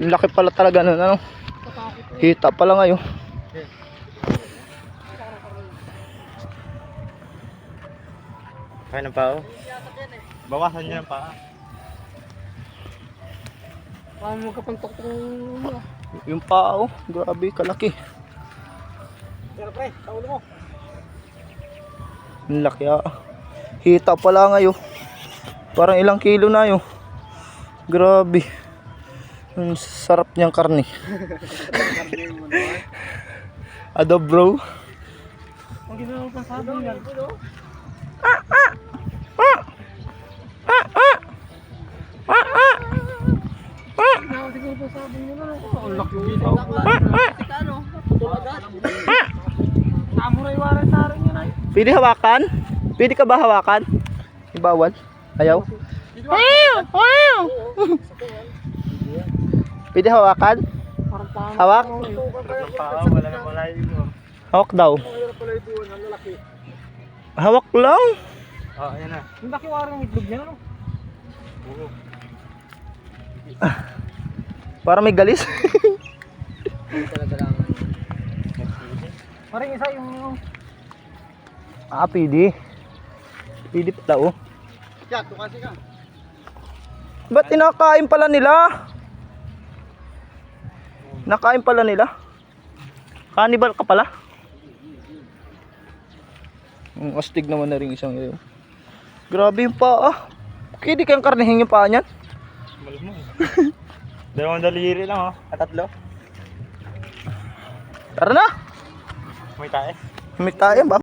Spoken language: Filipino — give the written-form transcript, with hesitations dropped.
Ang laki pala talaga nun, ano? Hita pala ngayon. Kaya ng pao? Bawasan nyo ng paa. Paano magkapantok itong... Yung pao, grabe kalaki. Pero pre, sa ulo mo. Ang laki hita pala ngayon. Parang ilang kilo na yun. Grabe. Ang sarap niyang karne. Adob bro. Ang ginawa ko sa sabon yan. Siguro po sabon nyo na. Ang laki dito. Samurai waran na rin yun ay. Pwede hawakan? Pwede ka ba hawakan? Ibawal? Ayaw? Pwede hawakan? Parang paano. Hawak? Ng pao, wala na wala yun. Hawak daw. Hawak lang. Oh, ayan na. Yung laki waran ng itlog niya, ano? Oo. Para may galis. Parang isa yung... Pwede. Pwede pa daw. Yan, tukasi ka. Ba't tinakain pala nila? Nakain pala nila? Cannibal ka pala? Ang astig naman na rin isang yun. Grabe yung paa. Pwede kayang karnihin yung paa niyan? Malamang. Dalawang daliri lang oh. At tatlo. Tara na! May tae. May tayo ba?